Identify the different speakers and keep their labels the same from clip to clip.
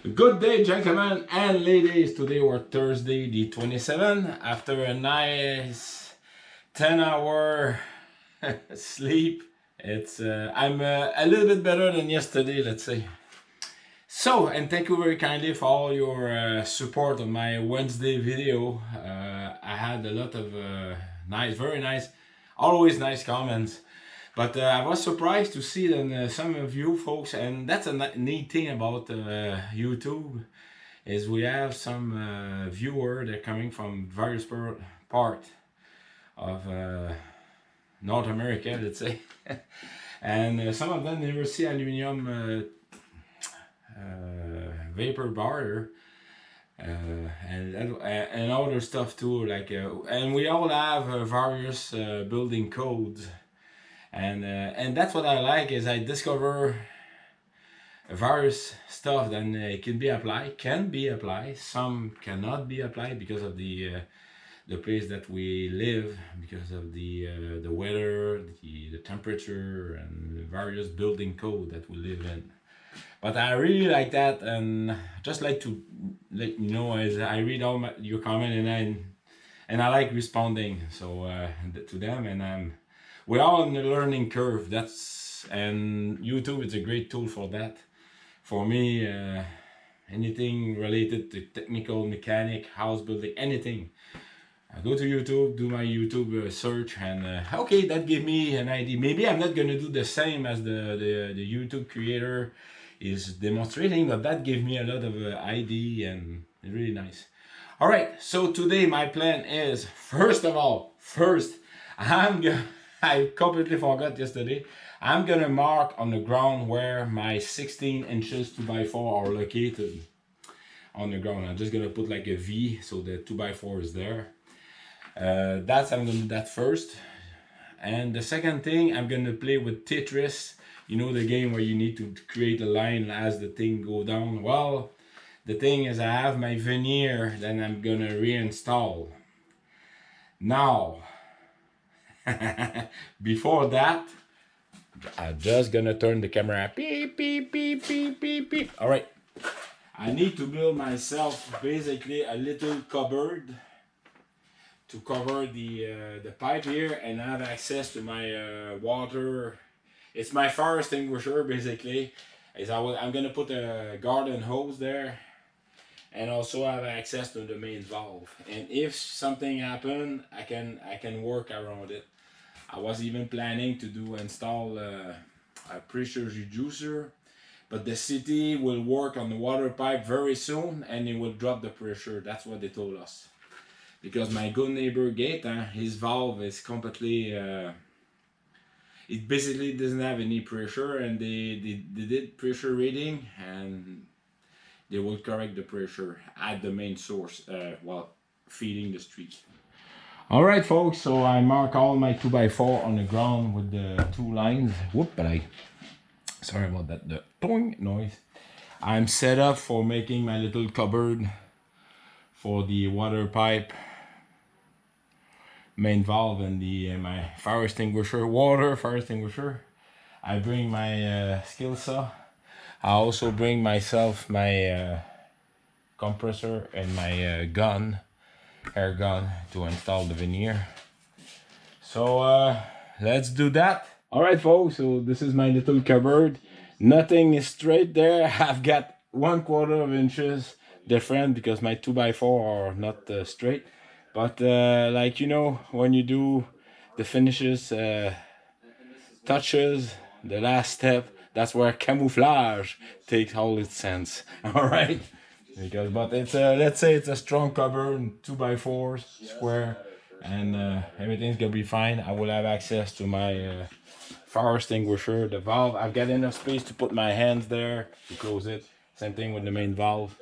Speaker 1: Good day, gentlemen and ladies. Today we're Thursday the 27th. After a nice 10-hour sleep, I'm a little bit better than yesterday, let's say. So, and thank you very kindly for all your support on my Wednesday video. I had a lot of very nice, always nice comments. But I was surprised to see that some of you folks, and that's a neat thing about YouTube, is we have some viewers that are coming from various parts of North America, let's say. And some of them never see aluminum vapor barrier and other stuff too. And we all have various building codes. And that's what I like, is I discover various stuff that can be applied. Some cannot be applied because of the place that we live, because of the weather, the temperature, and the various building code that we live in. But I really like that, and just like to let you know, as I read all your comment, and I like responding to them, and we're all on the learning curve. And YouTube is a great tool for that. For me, anything related to technical, mechanic, house building, anything, I go to YouTube, do my YouTube search, and okay, that gave me an idea. Maybe I'm not gonna do the same as the YouTube creator is demonstrating, but that gave me a lot of idea, and it's really nice. All right, so today my plan is, first, I completely forgot yesterday. I'm gonna mark on the ground where my 16 inches 2x4 are located on the ground. I'm just gonna put like a V so the 2x4 is there. I'm gonna do that first. And the second thing, I'm gonna play with Tetris. You know, the game where you need to create a line as the thing go down. Well, the thing is, I have my veneer that I'm gonna reinstall. Now, before that, I'm just gonna turn the camera. Beep, beep, beep, beep, beep, beep. All right. I need to build myself basically a little cupboard to cover the pipe here and have access to my water. It's my fire extinguisher basically. I'm gonna put a garden hose there, and also have access to the main valve. And if something happen, I can work around it. I was even planning to install a pressure reducer, but the city will work on the water pipe very soon, and it will drop the pressure. That's what they told us. Because my good neighbor Gaetan, his valve is completely, it basically doesn't have any pressure, and they did pressure reading, and they will correct the pressure at the main source while feeding the street. All right, folks, so I mark all my 2x4 on the ground with the two lines. Whoop, sorry about that, the toing noise. I'm set up for making my little cupboard for the water pipe, main valve, and my fire extinguisher, fire extinguisher. I bring my skill saw. I also bring myself my compressor and my air gun to install the veneer. So let's do that. All right, folks, so this is my little cupboard. Nothing is straight there. I've got 1/4 inches different because my 2x4 are not straight. But like, you know, when you do the finishes, touches, the last step, that's where camouflage takes all its sense. All right. But it's let's say it's a strong cupboard, 2x4 square, and everything's gonna be fine. I will have access to my fire extinguisher, the valve. I've got enough space to put my hands there to close it. Same thing with the main valve.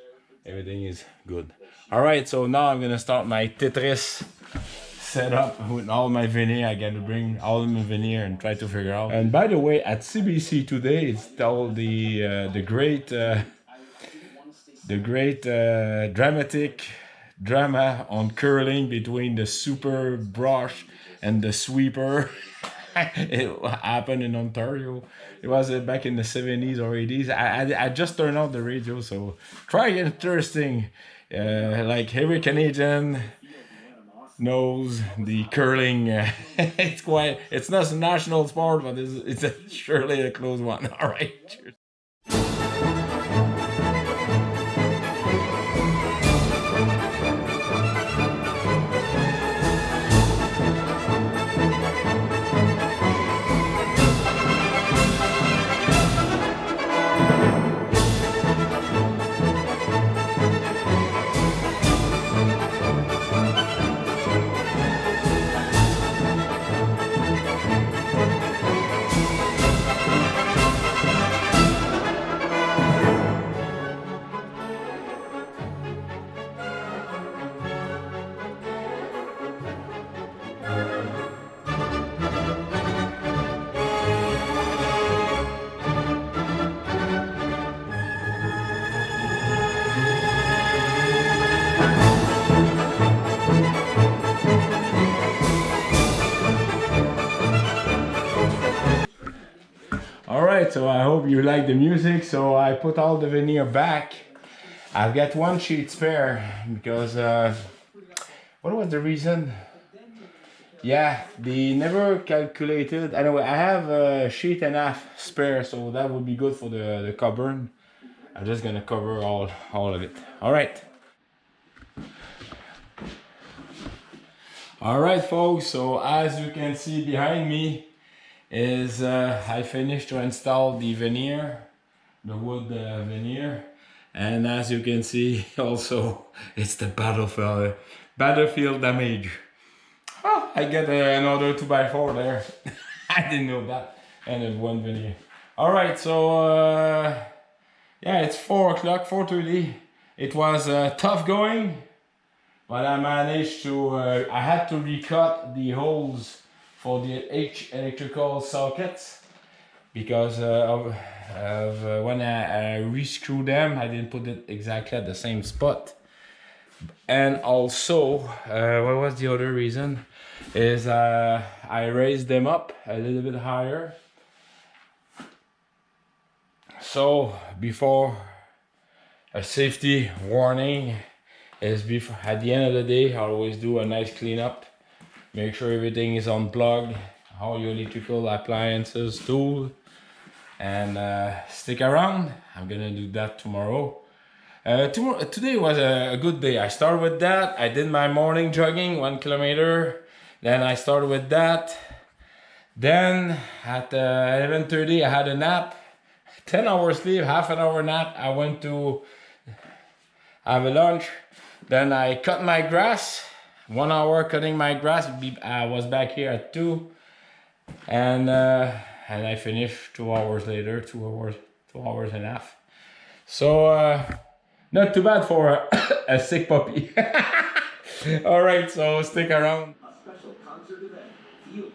Speaker 1: Everything is good. All right, so now I'm gonna start my Tetris setup with all my veneer. I gotta bring all of my veneer and try to figure out. And by the way, at CBC today, it's told the great dramatic drama on curling between the super brush and the sweeper. It happened in Ontario. It was back in the 70s or 80s. I just turned on the radio, so try interesting. Like every Canadian knows the curling. It's not a national sport, but surely a close one. All right, cheers. Alright, so I hope you like the music. So I put all the veneer back. I've got one sheet spare because what was the reason? Yeah, they never calculated. Anyway, I have a sheet and a half spare, so that would be good for the cupboard. I'm just gonna cover all of it. Alright. Alright folks, so as you can see behind me is I finished to install the veneer, the wood veneer, and as you can see also it's the battlefield damage. Oh, I got another 2x4 there. I didn't know that. And there's one veneer. Alright, so yeah, it's 4 o'clock, 4:30. It was tough going, but I managed to, I had to recut the holes for the electrical sockets because when I re-screw them, I didn't put it exactly at the same spot. And also, what was the other reason? Is I raised them up a little bit higher. So before a safety warning is before at the end of the day, I always do a nice cleanup. Make sure everything is unplugged, all your electrical appliances, tools, and stick around. I'm gonna do that tomorrow. Today was a good day. I started with that. I did my morning jogging, 1 kilometer. Then I started with that. Then at 11:30 I had a nap. 10 hours sleep, half an hour nap. I went to have a lunch. Then I cut my grass. 1 hour cutting my grass. I was back here at 2, and I finished 2 hours later. 2 hours and a half. So not too bad for a sick puppy. All right, so stick around.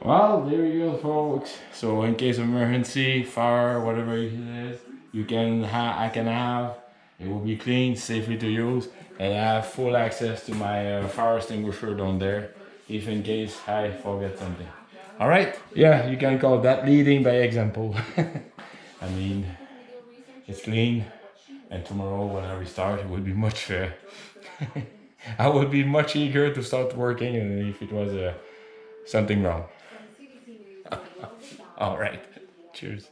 Speaker 1: Well, there you go, folks. So in case of emergency, fire, whatever it is, I can have. It will be clean, safely to use, and I have full access to my fire extinguisher down there, if in case I forget something. All right? Yeah, you can call that leading by example. I mean, it's clean, and tomorrow when I restart, it will be much. I will be much eager to start working, and if it was something wrong. All right. Cheers.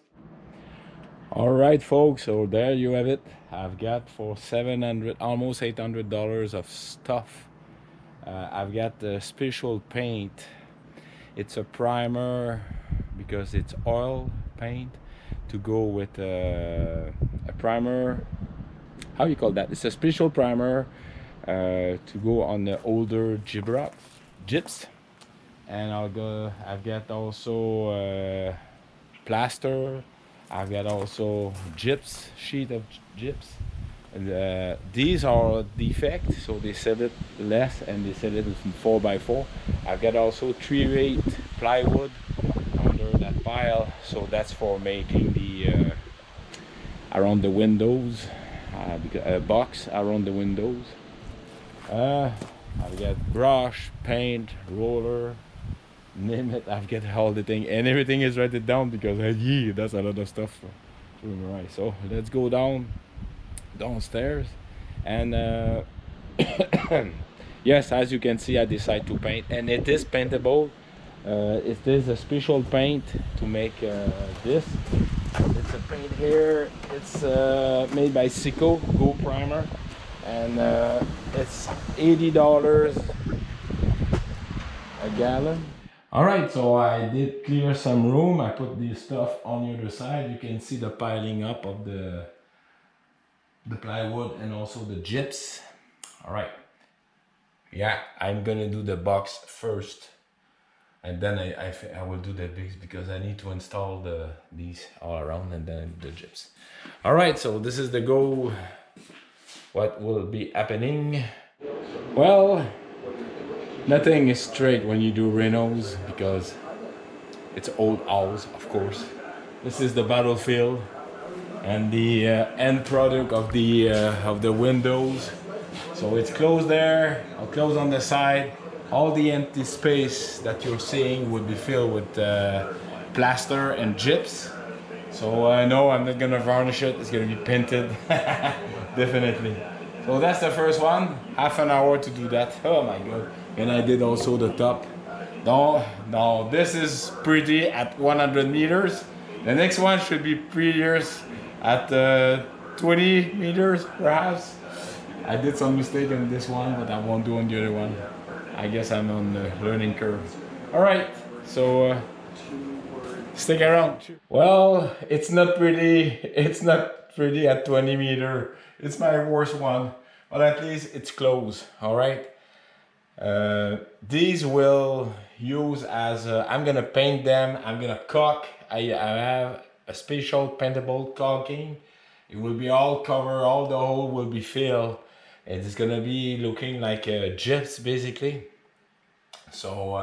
Speaker 1: All right, folks, so there you have it. I've got for $700, almost $800 of stuff. I've got the special paint. It's a primer because it's oil paint to go with a primer. How you call that? It's a special primer to go on the older gyps. And I've got also plaster. I've got also sheet of gyps. And, these are defect, so they sell it less and they sell it in 4x4. I've got also 3/8 plywood under that pile, so that's for making the around the windows, a box around the windows. I've got brush, paint, roller, name it, I've got all the thing and everything is written down because yeah, that's a lot of stuff to memorize. So let's go downstairs and yes, as you can see, I decided to paint, and it is paintable. It is a special paint to make this. It's a paint here. It's made by Sico Go Primer, and it's $80 a gallon. All right, so I did clear some room. I put this stuff on the other side. You can see the piling up of the plywood and also the gyps. All right. Yeah, I'm gonna do the box first, and then I will do the bigs because I need to install these all around and then the gyps. All right, so this is the go. What will be happening? Well, nothing is straight when you do renos because it's old house, of course. This is the battlefield and the end product of the windows. So it's closed there, I'll close on the side. All the empty space that you're seeing would be filled with plaster and gyps. So no, I'm not gonna varnish it, it's gonna be painted, definitely. So that's the first one, half an hour to do that. Oh my God. And I did also the top. No, this is pretty at 100 meters. The next one should be prettier at 20 meters perhaps. I did some mistake on this one, but I won't do on the other one. I guess I'm on the learning curve. All right, so stick around. Well, it's not pretty. It's not pretty at 20 meter. It's my worst one, but at least it's close. All right. These will use as I'm gonna paint them. I'm gonna caulk. I have a special paintable caulking. It will be all covered. All the hole will be filled. It's gonna be looking like gyps basically. So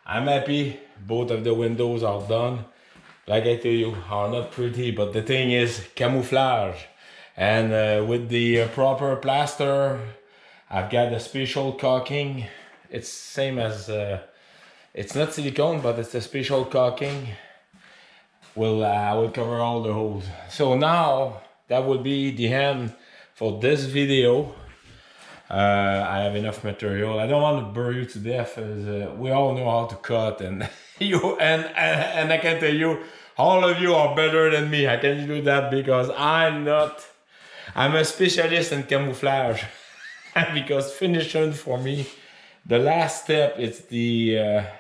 Speaker 1: I'm happy. Both of the windows are done. Like I tell you, are not pretty, but the thing is camouflage. And with the proper plaster, I've got a special caulking. It's same as it's not silicone, but it's a special caulking. I will cover all the holes. So now that will be the end for this video. I have enough material. I don't want to bore you to death, as we all know how to cut, and and I can tell you, all of you are better than me. I can do that because I'm a specialist in camouflage. Because finishing for me, the last step is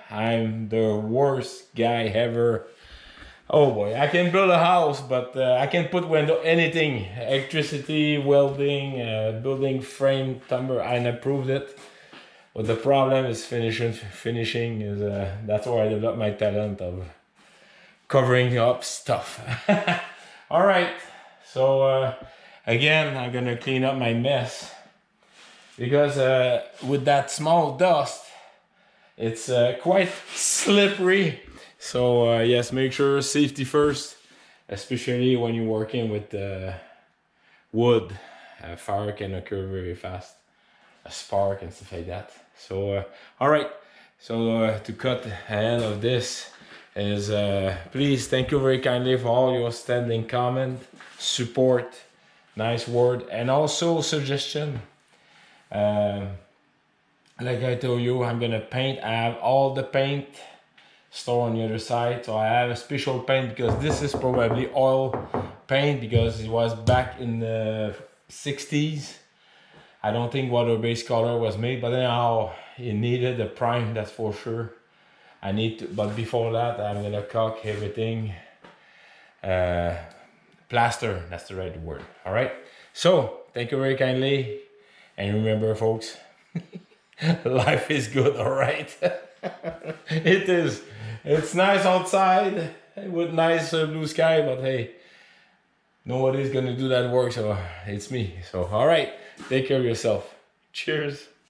Speaker 1: I'm the worst guy ever. Oh boy, I can build a house, but I can put window, anything, electricity, welding, building frame, timber, and I proved it. But the problem is finishing is, that's where I developed my talent of covering up stuff. All right, so again, I'm gonna clean up my mess because with that small dust, it's quite slippery. So yes, make sure safety first, especially when you're working with wood. Fire can occur very fast, a spark and stuff like that. So all right, so to cut the end of this is please thank you very kindly for all your standing comment, support, nice word, and also suggestion. Like I told you, I'm gonna paint. I have all the paint store on the other side, so I have a special paint because this is probably oil paint because it was back in the 60s. I don't think water-based color was made, but anyhow, it needed a prime, that's for sure. I need to, but before that, I'm gonna caulk everything. Plaster, that's the right word. All right, so thank you very kindly, and remember folks, life is good, all right? It is. It's nice outside with nice blue sky, but hey, nobody's gonna do that work, so it's me. So all right, take care of yourself. Cheers.